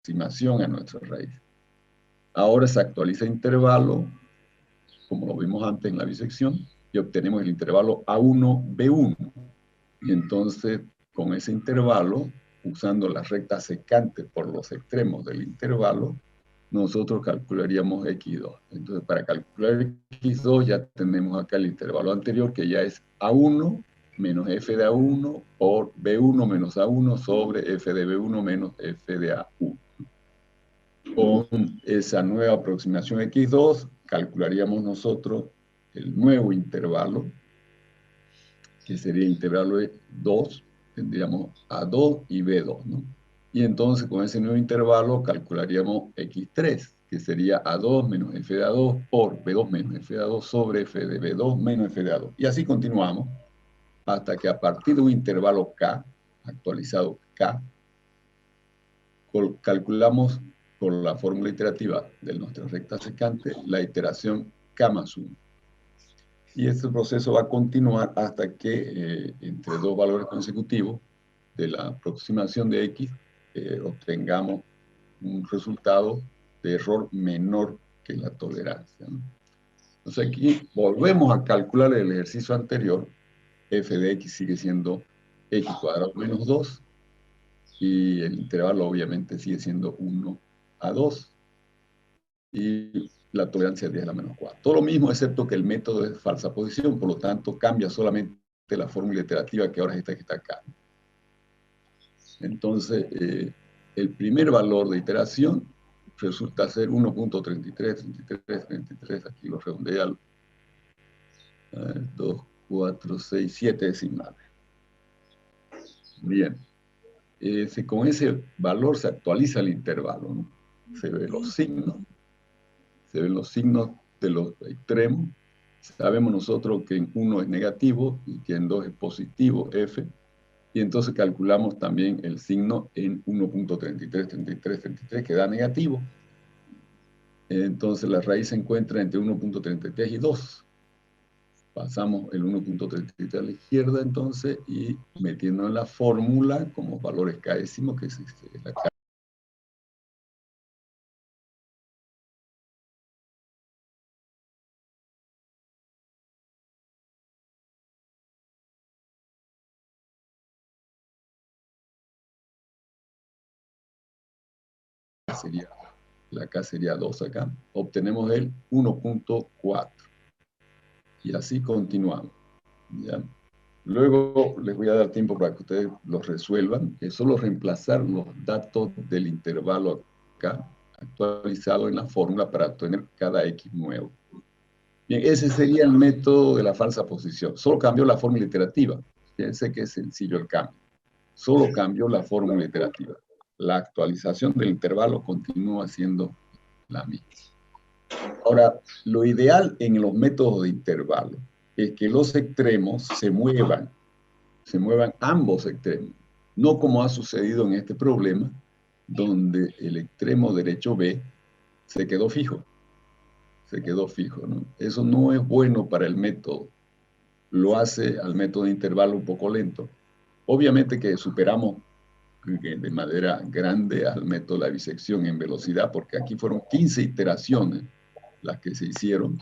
aproximación a nuestra raíz. Ahora se actualiza el intervalo, como lo vimos antes en la bisección, y obtenemos el intervalo A1B1. Y entonces, con ese intervalo, usando la recta secante por los extremos del intervalo, nosotros calcularíamos X2. Entonces, para calcular X2 ya tenemos acá el intervalo anterior, que ya es A1 menos F de A1 por B1 menos A1 sobre F de B1 menos F de A1. Con esa nueva aproximación X2, calcularíamos nosotros el nuevo intervalo, que sería intervalo de 2, tendríamos A2 y B2, ¿no? Y entonces con ese nuevo intervalo calcularíamos X3, que sería A2 menos F de A2 por B2 menos F de A2 sobre F de B2 menos F de A2. Y así continuamos hasta que a partir de un intervalo K, actualizado K, calculamos con la fórmula iterativa de nuestra recta secante la iteración K más 1. Y este proceso va a continuar hasta que entre dos valores consecutivos de la aproximación de X obtengamos un resultado de error menor que la tolerancia, ¿no? Entonces aquí volvemos a calcular el ejercicio anterior. F de X sigue siendo X cuadrado menos 2 y el intervalo obviamente sigue siendo 1 a 2 y la tolerancia es 10 a la menos 4. Todo lo mismo, excepto que el método es falsa posición, por lo tanto cambia solamente la fórmula iterativa que ahora es esta que está acá. Entonces, el primer valor de iteración resulta ser 1.33, aquí lo redondeé al 2, 4, 6, 7 decimales. Bien, con ese valor se actualiza el intervalo, ¿no? Se ven los signos de los extremos. Sabemos nosotros que en 1 es negativo y que en 2 es positivo, F, y entonces calculamos también el signo en 1.33, que da negativo. Entonces la raíz se encuentra entre 1.33 y 2. Pasamos el 1.33 a la izquierda entonces y metiendo en la fórmula como valores k-décimos, que es la K sería, la K sería 2 acá, obtenemos el 1.4. Y así continuamos, ¿ya? Luego les voy a dar tiempo para que ustedes los resuelvan. Es solo reemplazar los datos del intervalo acá, actualizado en la fórmula para obtener cada X nuevo. Bien, ese sería el método de la falsa posición. Solo cambió la fórmula iterativa. Fíjense que es sencillo el cambio. Solo cambió la fórmula iterativa. La actualización del intervalo continúa siendo la misma. Ahora, lo ideal en los métodos de intervalo es que los extremos se muevan ambos extremos, no como ha sucedido en este problema, donde el extremo derecho B se quedó fijo, ¿no? Eso no es bueno para el método, lo hace al método de intervalo un poco lento. Obviamente que superamos de manera grande al método de la bisección en velocidad, porque aquí fueron 15 iteraciones las que se hicieron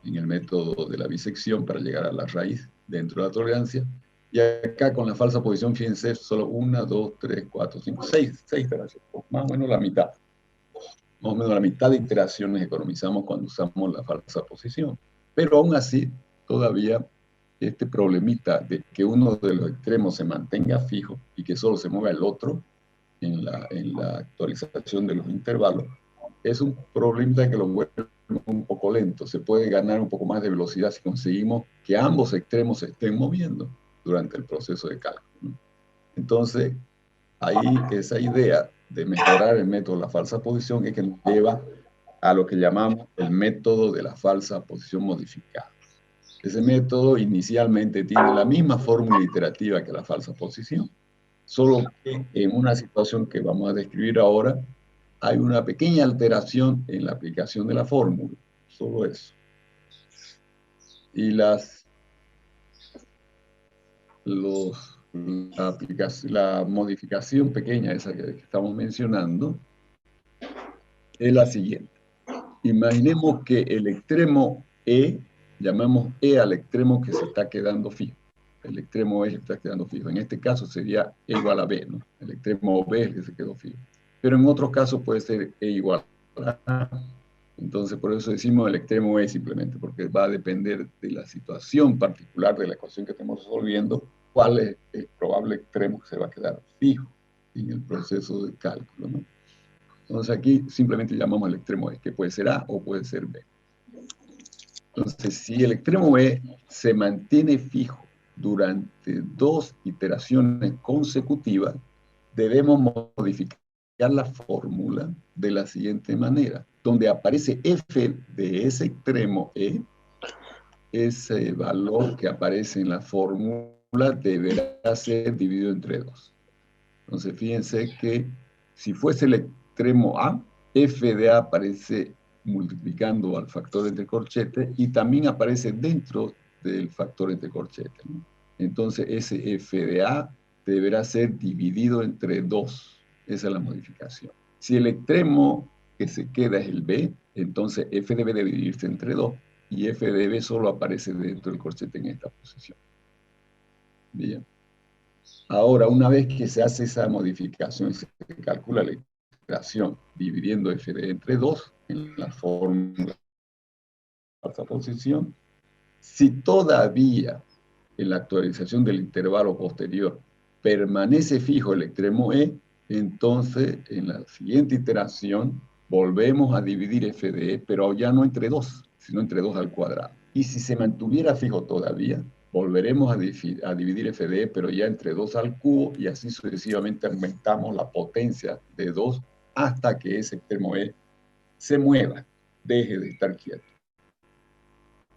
en el método de la bisección para llegar a la raíz dentro de la tolerancia. Y acá con la falsa posición, fíjense, solo 1, 2, 3, 4, 5, 6 iteraciones, más o menos la mitad. Más o menos la mitad de iteraciones economizamos cuando usamos la falsa posición. Pero aún así, todavía este problemita de que uno de los extremos se mantenga fijo y que solo se mueva el otro en la actualización de los intervalos, es un problemita que lo vuelve un poco lento. Se puede ganar un poco más de velocidad si conseguimos que ambos extremos se estén moviendo durante el proceso de cálculo, ¿no? Entonces, ahí esa idea de mejorar el método de la falsa posición es que nos lleva a lo que llamamos el método de la falsa posición modificada. Ese método inicialmente tiene la misma fórmula iterativa que la falsa posición, solo que en una situación que vamos a describir ahora, hay una pequeña alteración en la aplicación de la fórmula, solo eso. Y la modificación pequeña esa que estamos mencionando es la siguiente. Imaginemos que el extremo E, llamamos E al extremo que se está quedando fijo. El extremo E está quedando fijo. En este caso sería E igual a B, ¿no? El extremo B es el que se quedó fijo. Pero en otros casos puede ser E igual a A. Entonces, por eso decimos el extremo E simplemente, porque va a depender de la situación particular de la ecuación que estemos resolviendo, cuál es el probable extremo que se va a quedar fijo en el proceso de cálculo, ¿no? Entonces aquí simplemente llamamos el extremo E, que puede ser A o puede ser B. Entonces, si el extremo E se mantiene fijo durante 2 iteraciones consecutivas, debemos modificar la fórmula de la siguiente manera, donde aparece F de ese extremo E, ese valor que aparece en la fórmula deberá ser dividido entre 2. Entonces, fíjense que si fuese el extremo A, F de A aparece multiplicando al factor entre corchetes y también aparece dentro del factor entre corchetes, ¿no? Entonces, ese F de A deberá ser dividido entre 2. Esa es la modificación. Si el extremo que se queda es el B, entonces F debe dividirse entre 2 y F de B solo aparece dentro del corchete en esta posición. Bien. Ahora, una vez que se hace esa modificación, se calcula la iteración dividiendo f de entre 2 en la fórmula de alta posición. Si todavía en la actualización del intervalo posterior permanece fijo el extremo E, entonces en la siguiente iteración volvemos a dividir f de E, pero ya no entre 2, sino entre 2 al cuadrado. Y si se mantuviera fijo todavía, volveremos a dividir f de E, pero ya entre 2 al cubo, y así sucesivamente aumentamos la potencia de 2 hasta que ese extremo E se mueva, deje de estar quieto.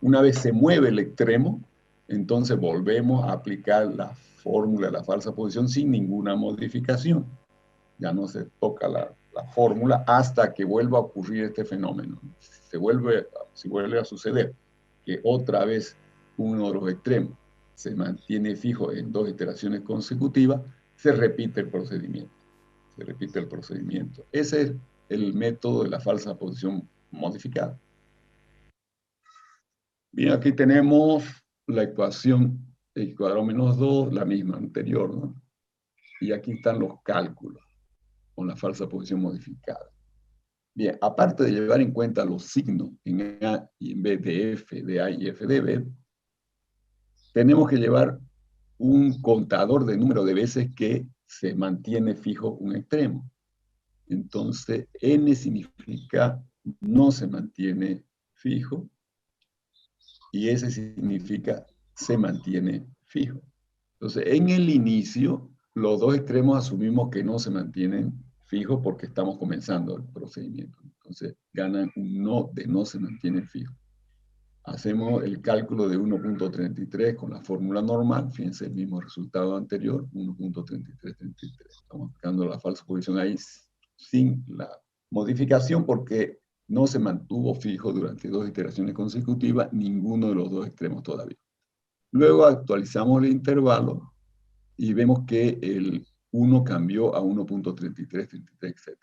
Una vez se mueve el extremo, entonces volvemos a aplicar la fórmula de la falsa posición sin ninguna modificación. Ya no se toca la fórmula hasta que vuelva a ocurrir este fenómeno. Si vuelve a suceder que otra vez uno de los extremos se mantiene fijo en 2 iteraciones consecutivas, se repite el procedimiento. Se repite el procedimiento. Ese es el método de la falsa posición modificada. Bien, aquí tenemos la ecuación x cuadrado menos 2, la misma anterior, ¿no? Y aquí están los cálculos con la falsa posición modificada. Bien, aparte de llevar en cuenta los signos en A y en B de F de A y F de B, tenemos que llevar un contador de número de veces que se mantiene fijo un extremo. Entonces, N significa no se mantiene fijo y S significa se mantiene fijo. Entonces, en el inicio, los dos extremos asumimos que no se mantienen fijos porque estamos comenzando el procedimiento. Entonces, ganan un no de no se mantiene fijo. Hacemos el cálculo de 1.33 con la fórmula normal. Fíjense el mismo resultado anterior, 1.3333. Estamos buscando la falsa posición ahí sin la modificación porque no se mantuvo fijo durante 2 iteraciones consecutivas ninguno de los dos extremos todavía. Luego actualizamos el intervalo y vemos que el 1 cambió a 1.3333, etc.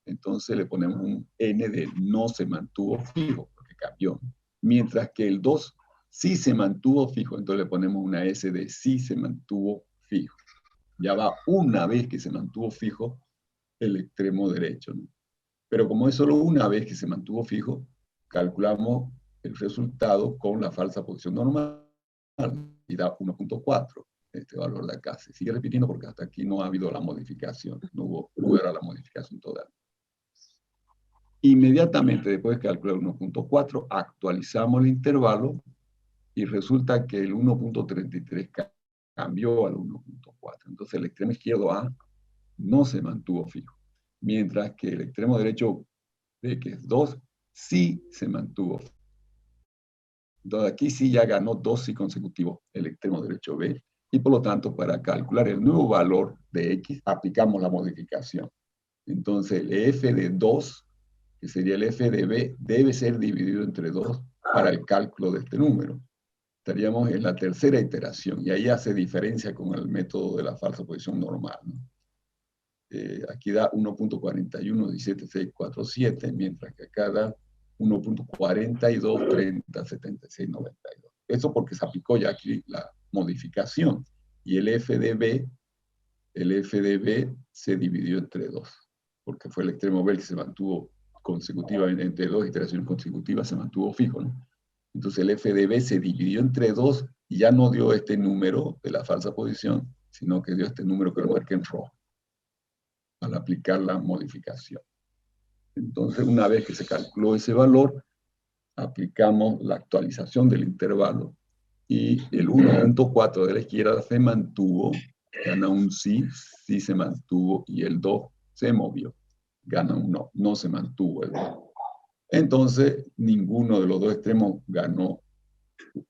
Entonces le ponemos un n de no se mantuvo fijo, porque cambió. Mientras que el 2 sí se mantuvo fijo, entonces le ponemos una s de sí se mantuvo fijo. Ya va una vez que se mantuvo fijo el extremo derecho, ¿no? Pero como es solo una vez que se mantuvo fijo, calculamos el resultado con la falsa posición normal y da 1.4. Este valor de acá se sigue repitiendo porque hasta aquí no ha habido la modificación, no hubo lugar a la modificación todavía. Inmediatamente después de calcular 1.4, actualizamos el intervalo y resulta que el 1.33 cambió al 1.4. Entonces el extremo izquierdo A no se mantuvo fijo, mientras que el extremo derecho B, que es 2, sí se mantuvo fijo. Entonces aquí sí ya ganó 2 sí consecutivos el extremo derecho B, y por lo tanto para calcular el nuevo valor de X aplicamos la modificación. Entonces el F de 2, que sería el F de B, debe ser dividido entre 2 para el cálculo de este número. Estaríamos en la tercera iteración y ahí hace diferencia con el método de la falsa posición normal, ¿no? aquí da 1.4117.647, mientras que acá da 1.42307692. Eso porque se aplicó ya aquí la modificación. Y el FDB se dividió entre 2, porque fue el extremo B que se mantuvo consecutivamente, entre 2 iteraciones consecutivas se mantuvo fijo, ¿no? Entonces el FDB se dividió entre 2 y ya no dio este número de la falsa posición, sino que dio este número que lo marqué en rojo, al aplicar la modificación. Entonces, una vez que se calculó ese valor, aplicamos la actualización del intervalo y el 1.4 de la izquierda se mantuvo, gana un sí, sí se mantuvo, y el 2 se movió, gana un no, no se mantuvo el 2. Entonces, ninguno de los dos extremos ganó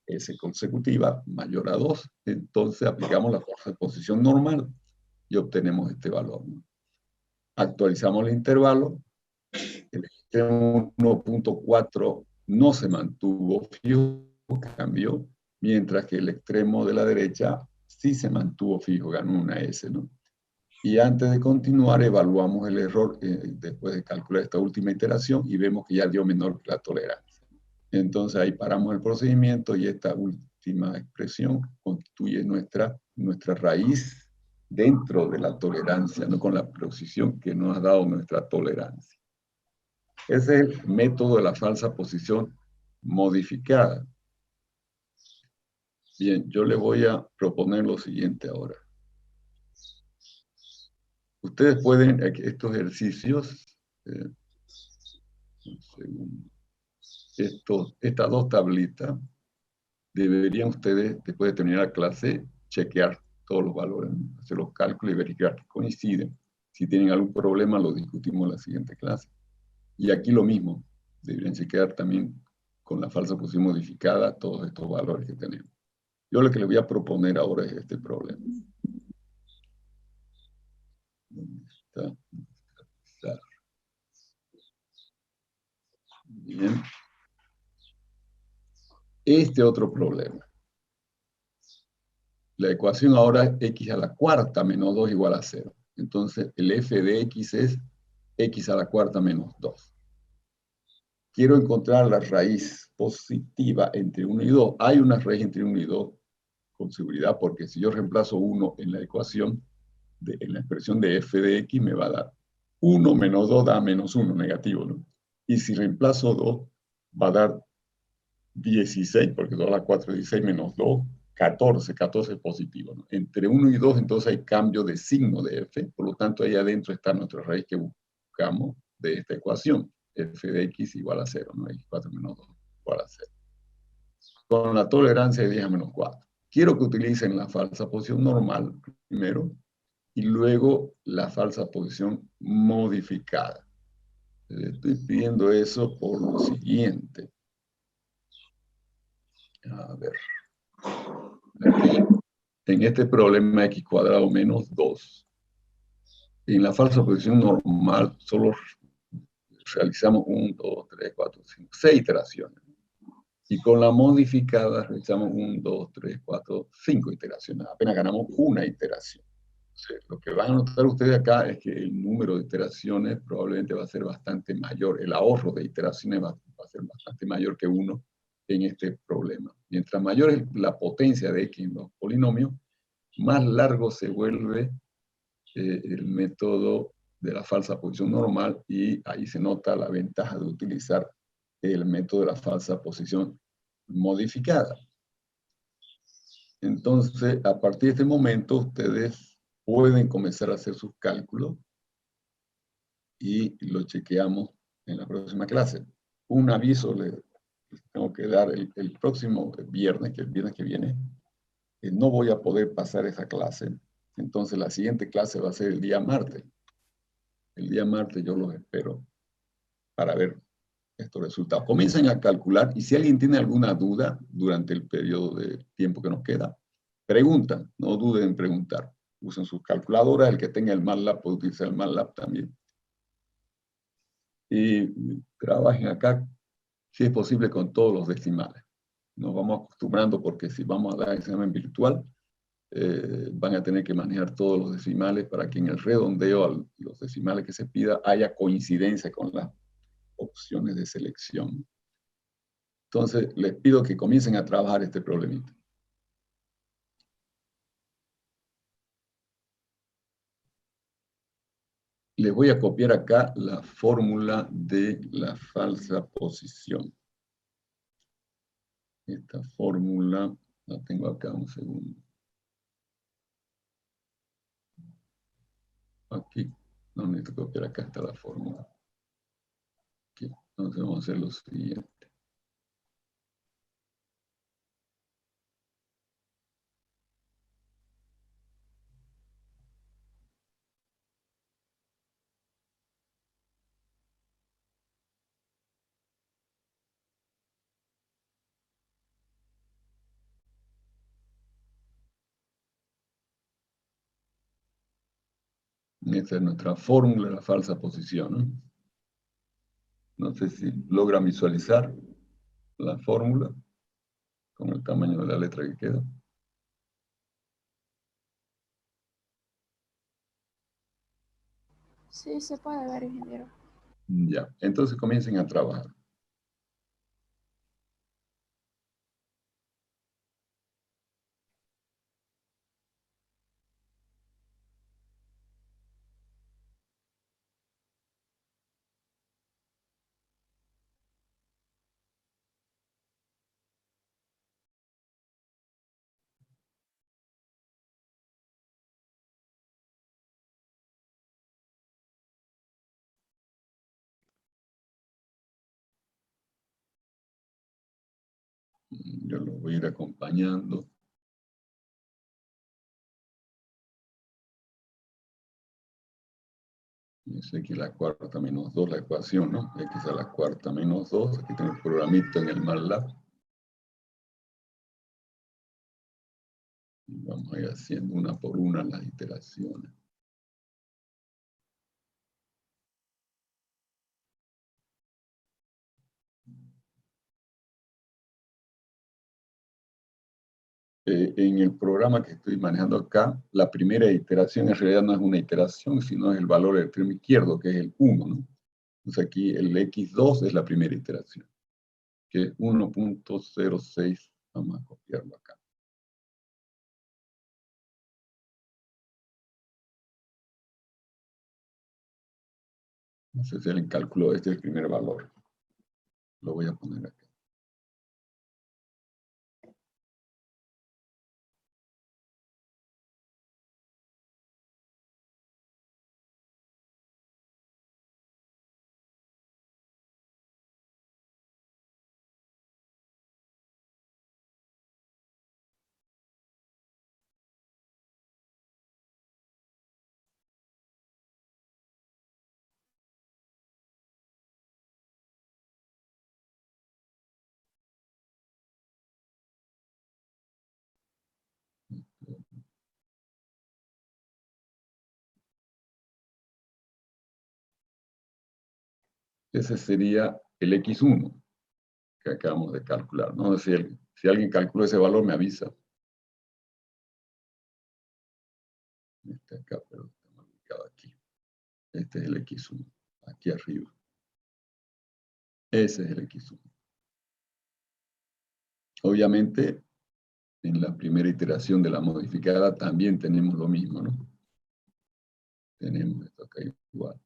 S consecutiva mayor a 2. Entonces, aplicamos la fuerza de posición normal y obtenemos este valor, ¿no? Actualizamos el intervalo, el extremo 1.4 no se mantuvo fijo, cambió, mientras que el extremo de la derecha sí se mantuvo fijo, ganó una S, ¿no? Y antes de continuar, evaluamos el error después de calcular esta última iteración y vemos que ya dio menor que la tolerancia. Entonces ahí paramos el procedimiento y esta última expresión constituye nuestra raíz dentro de la tolerancia, no con la posición que nos ha dado nuestra tolerancia. Ese es el método de la falsa posición modificada. Bien, yo le voy a proponer lo siguiente ahora. Ustedes pueden, estos ejercicios, estas dos tablitas, deberían ustedes, después de terminar la clase, chequear todos los valores, hacer los cálculos y verificar que coinciden. Si tienen algún problema, lo discutimos en la siguiente clase. Y aquí lo mismo, deberían chequear también con la falsa posición modificada todos estos valores que tenemos. Yo lo que les voy a proponer ahora es este problema. ¿Dónde está? Bien. Este otro problema. La ecuación ahora es x a la cuarta menos 2 igual a 0. Entonces, el f de x es x a la cuarta menos 2. Quiero encontrar la raíz positiva entre 1 y 2. Hay una raíz entre 1 y 2 con seguridad, porque si yo reemplazo 1 en la ecuación, en la expresión de f de x, me va a dar 1 menos 2 da menos 1, negativo, ¿no? Y si reemplazo 2, va a dar 16, porque 2 a la 4 es 16 menos 2, 14, 14 es positivo, ¿no? Entre 1 y 2, entonces hay cambio de signo de f, por lo tanto ahí adentro está nuestra raíz que buscamos de esta ecuación, f de x igual a 0, ¿no? X4 menos 2 igual a 0. Con la tolerancia de 10 a menos 4. Quiero que utilicen la falsa posición normal primero, y luego la falsa posición modificada. Les estoy pidiendo eso por lo siguiente. A ver. Aquí, en este problema x cuadrado menos 2, en la falsa posición normal solo realizamos 1, 2, 3, 4, 5, 6 iteraciones. Y con la modificada realizamos 1, 2, 3, 4, 5 iteraciones. Apenas ganamos una iteración. Lo que van a notar ustedes acá es que el número de iteraciones probablemente va a ser bastante mayor. El ahorro de iteraciones va a ser bastante mayor que 1 en este problema. Mientras mayor es la potencia de x en los polinomios, más largo se vuelve el método de la falsa posición normal, y ahí se nota la ventaja de utilizar el método de la falsa posición modificada. Entonces, a partir de este momento, ustedes pueden comenzar a hacer sus cálculos y lo chequeamos en la próxima clase. Un aviso les tengo que dar el próximo viernes, que el viernes que viene, no voy a poder pasar esa clase. Entonces la siguiente clase va a ser el día martes. El día martes yo los espero para ver estos resultados. Comiencen a calcular, y si alguien tiene alguna duda durante el periodo de tiempo que nos queda, preguntan, no duden en preguntar. Usen sus calculadoras, el que tenga el MATLAB puede utilizar el MATLAB también. Y trabajen acá, si es posible, con todos los decimales. Nos vamos acostumbrando, porque si vamos a dar examen virtual, van a tener que manejar todos los decimales para que en el redondeo a los decimales que se pida haya coincidencia con las opciones de selección. Entonces, les pido que comiencen a trabajar este problemita. Les voy a copiar acá la fórmula de la falsa posición. Esta fórmula la tengo acá un segundo. Aquí, no necesito copiar, acá está la fórmula. Aquí. Entonces vamos a hacer lo siguiente. Esta es nuestra fórmula de la falsa posición, ¿no? No sé si logran visualizar la fórmula con el tamaño de la letra que queda. Sí, se puede ver, ingeniero. Ya, entonces comiencen a trabajar. Yo los voy a ir acompañando. Es x a la cuarta menos 2 la ecuación, ¿no? X a la cuarta menos 2. Aquí tengo el programito en el MATLAB. Y vamos a ir haciendo una por una las iteraciones. En el programa que estoy manejando acá, la primera iteración en realidad no es una iteración, sino es el valor del extremo izquierdo, que es el 1, ¿no? Entonces aquí el x2 es la primera iteración, que es 1.06. Vamos a copiarlo acá. No sé si alguien calculó, este es el primer valor. Lo voy a poner acá. Ese sería el x1 que acabamos de calcular, ¿no? Si alguien calculó ese valor, me avisa. Este acá, pero está ubicado aquí. Este es el x1, aquí arriba. Ese es el x1. Obviamente, en la primera iteración de la modificada también tenemos lo mismo, ¿no? Tenemos esto acá igual.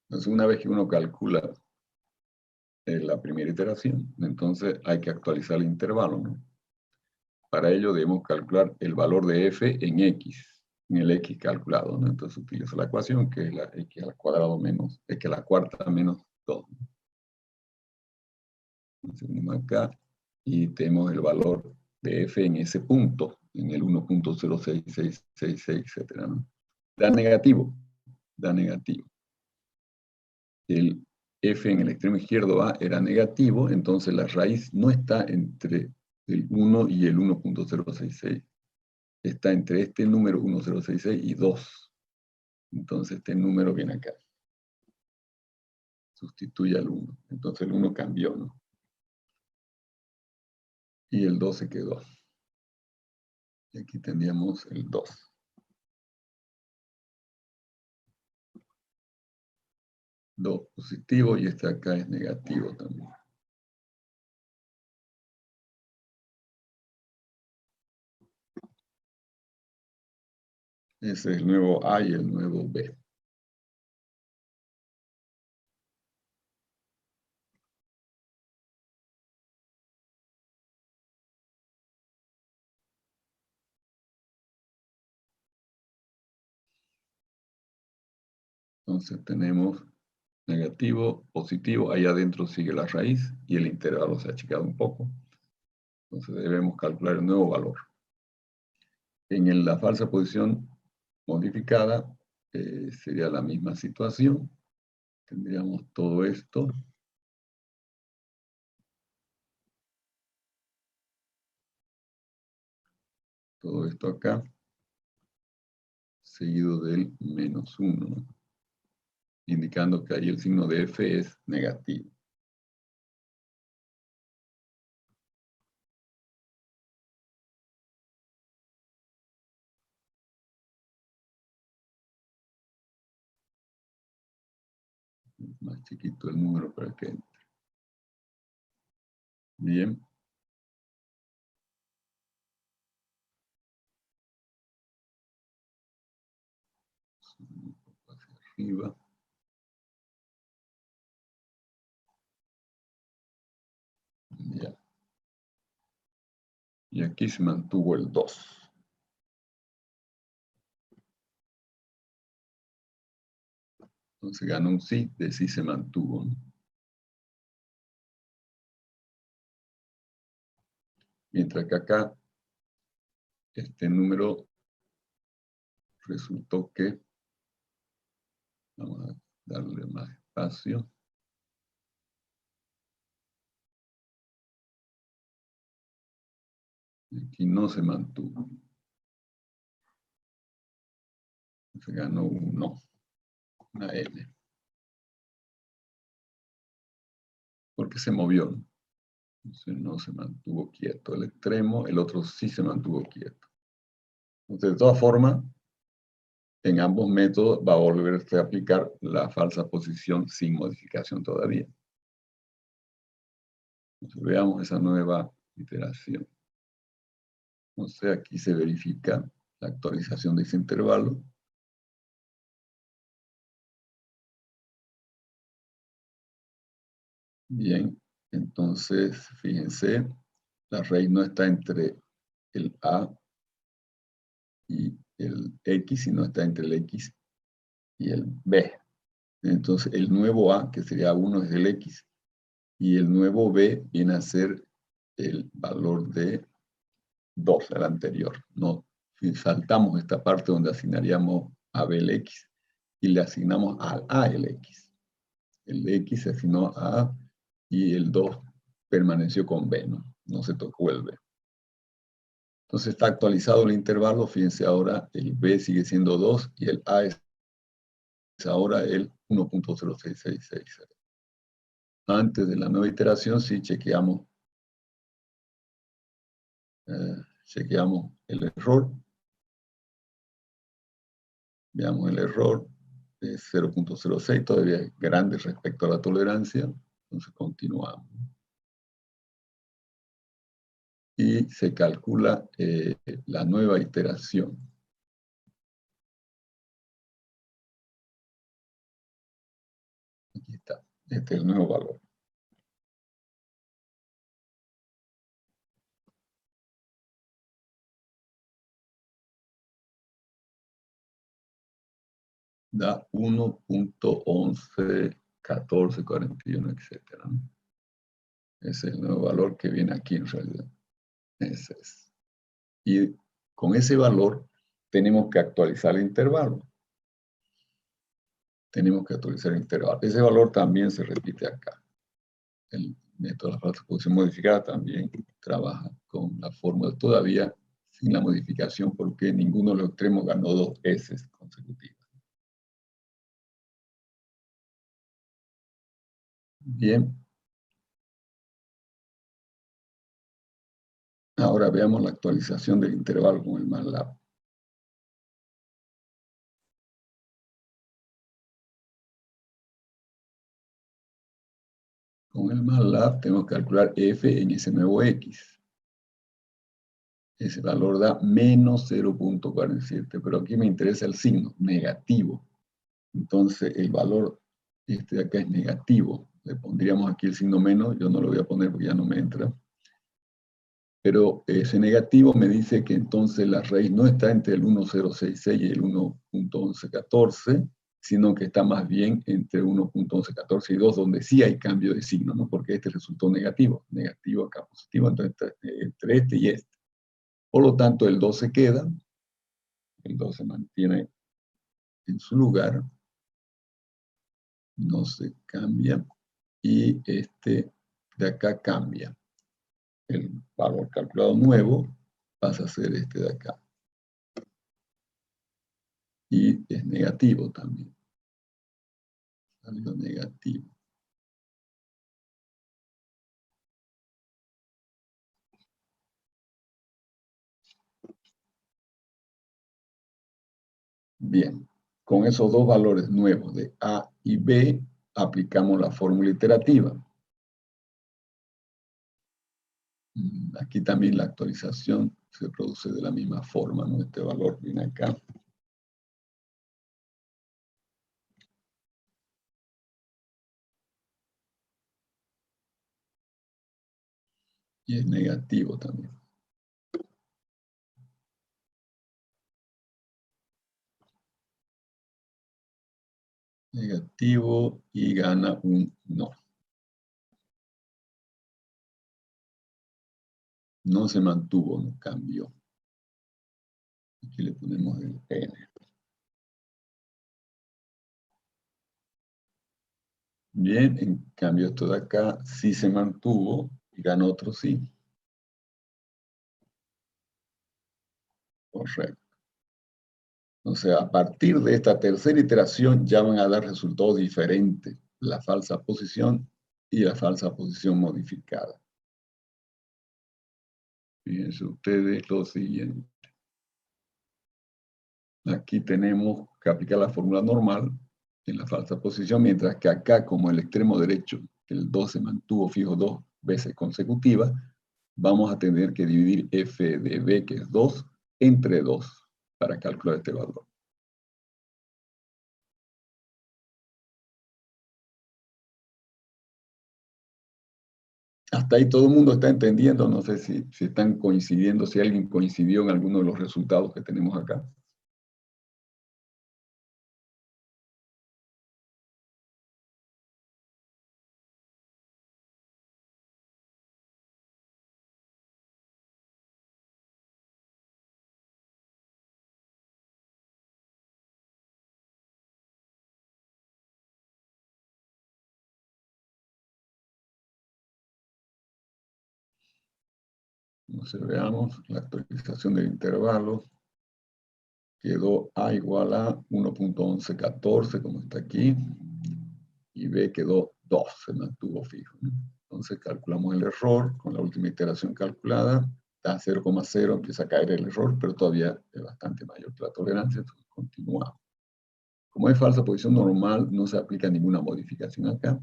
Entonces, una vez que uno calcula la primera iteración. Entonces hay que actualizar el intervalo, ¿no? Para ello debemos calcular el valor de f en x, en el x calculado, ¿no? Entonces utilizo la ecuación que es la x al cuadrado menos x a la cuarta menos 2. Entonces venimos acá y tenemos el valor de f en ese punto, en el 1.06666, etc., ¿no? Da negativo, da negativo. El f en el extremo izquierdo A era negativo, entonces la raíz no está entre el 1 y el 1.066. Está entre este número 1066 y 2. Entonces este número viene acá. Sustituye al 1. Entonces el 1 cambió, ¿no? Y el 2 se quedó. Y aquí tendríamos el 2. 2 positivo y este acá es negativo también. Ese es el nuevo A y el nuevo B. Entonces tenemos negativo, positivo, ahí adentro sigue la raíz y el intervalo se ha achicado un poco. Entonces debemos calcular el nuevo valor. En la falsa posición modificada sería la misma situación. Tendríamos todo esto. Todo esto acá, seguido del menos 1, ¿no? Indicando que ahí el signo de F es negativo. Más chiquito el número para que entre. Bien. Un poco hacia arriba. Ya. Y aquí se mantuvo el 2. Entonces ganó un sí, de sí se mantuvo, ¿no? Mientras que acá, este número resultó que, vamos a darle más espacio. Aquí no se mantuvo. Se ganó un no, una N. Porque se movió, ¿no? Entonces no se mantuvo quieto el extremo, el otro sí se mantuvo quieto. Entonces, de todas formas, en ambos métodos va a volverse a aplicar la falsa posición sin modificación todavía. Entonces, veamos esa nueva iteración. Entonces, aquí se verifica la actualización de ese intervalo. Bien, entonces, fíjense, la raíz no está entre el A y el X, sino está entre el X y el B. Entonces, el nuevo A, que sería 1, es el X, y el nuevo B viene a ser el valor de 2, el anterior. No, si saltamos esta parte donde asignaríamos a B el X y le asignamos al A el X. El X se asignó a A y el 2 permaneció con B, ¿no? No se tocó el B. Entonces está actualizado el intervalo, fíjense ahora, el B sigue siendo 2 y el A es ahora el 1.06660. Antes de la nueva iteración, sí chequeamos el error. Veamos el error de 0.06, todavía es grande respecto a la tolerancia. Entonces continuamos. Y se calcula la nueva iteración. Aquí está. Este es el nuevo valor. da 1.111441, etcétera, ¿no? Ese es el nuevo valor que viene aquí en realidad. Ese es. Y con ese valor tenemos que actualizar el intervalo. Tenemos que actualizar el intervalo. Ese valor también se repite acá. El método de la falsa posición modificada también trabaja con la fórmula todavía sin la modificación porque ninguno de los extremos ganó 2 S consecutivas. Bien. Ahora veamos la actualización del intervalo con el MATLAB. Con el MATLAB tenemos que calcular f en ese nuevo x. Ese valor da menos 0.47, pero aquí me interesa el signo, negativo. Entonces el valor de acá es negativo. Le pondríamos aquí el signo menos, yo no lo voy a poner porque ya no me entra. Pero ese negativo me dice que entonces la raíz no está entre el 1.066 y el 1.1114, sino que está más bien entre 1.1114 y 2, donde sí hay cambio de signo, ¿no? Porque este resultó negativo. Negativo acá positivo, entonces entre este y este. Por lo tanto, el 2 se queda, el 2 se mantiene en su lugar, no se cambia, y este de acá cambia. El valor calculado nuevo pasa a ser este de acá. Y es negativo también. Salió negativo. Bien, con esos dos valores nuevos de A y B, aplicamos la fórmula iterativa. Aquí también la actualización se produce de la misma forma, ¿no? Este valor viene acá. Y es negativo también. Negativo y gana un no. No se mantuvo, no cambió. Aquí le ponemos el N. Bien, en cambio esto de acá sí se mantuvo y ganó otro sí. Correcto. O sea, a partir de esta tercera iteración ya van a dar resultados diferentes, la falsa posición y la falsa posición modificada. Fíjense ustedes lo siguiente. Aquí tenemos que aplicar la fórmula normal en la falsa posición, mientras que acá, como el extremo derecho, el 2 se mantuvo fijo 2 veces consecutivas, vamos a tener que dividir f de b, que es 2, entre 2 para calcular este valor. Hasta ahí todo el mundo está entendiendo, no sé si están coincidiendo, si alguien coincidió en alguno de los resultados que tenemos acá. Entonces veamos la actualización del intervalo. Quedó A igual a 1.1114, como está aquí, y B quedó 2, se mantuvo fijo, ¿no? Entonces calculamos el error con la última iteración calculada, da 0,0, empieza a caer el error, pero todavía es bastante mayor que la tolerancia, entonces continuamos. Como es falsa posición normal, no se aplica ninguna modificación acá,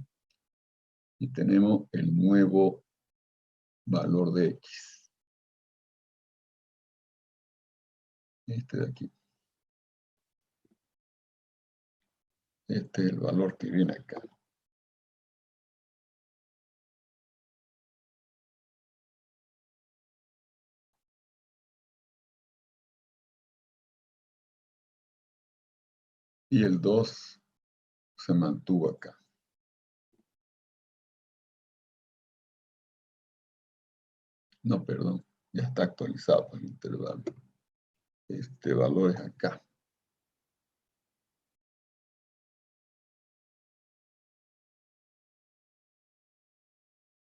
y tenemos el nuevo valor de X. Este de aquí. Este es el valor que viene acá. y el 2 se mantuvo acá. No, perdón, ya está actualizado el intervalo. Este valor es acá.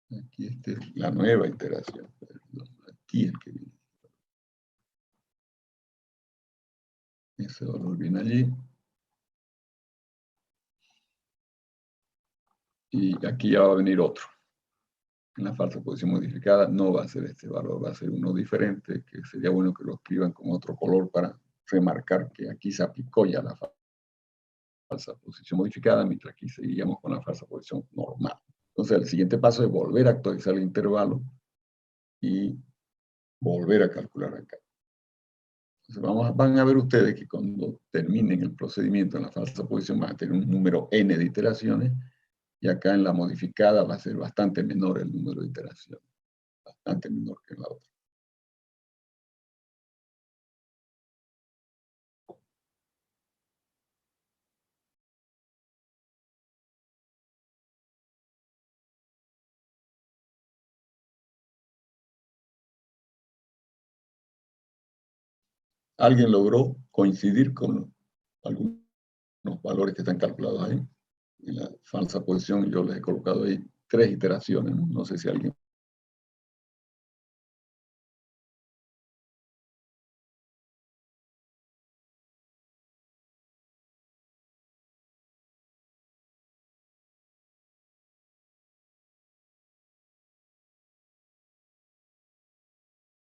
Aquí esta es la nueva iteración. Perdón. Aquí el que viene. Ese valor viene allí. Y aquí ya va a venir otro. En la falsa posición modificada no va a ser este valor, va a ser uno diferente, que sería bueno que lo escriban con otro color para remarcar que aquí se aplicó ya la falsa posición modificada, mientras aquí seguíamos con la falsa posición normal. Entonces, el siguiente paso es volver a actualizar el intervalo y volver a calcular acá. Entonces van a ver ustedes que cuando terminen el procedimiento en la falsa posición van a tener un número n de iteraciones, y acá en la modificada va a ser bastante menor el número de iteraciones, bastante menor que en la otra. ¿Alguien logró coincidir con algunos valores que están calculados ahí? En la falsa posición yo les he colocado ahí 3 iteraciones, ¿no? No sé si alguien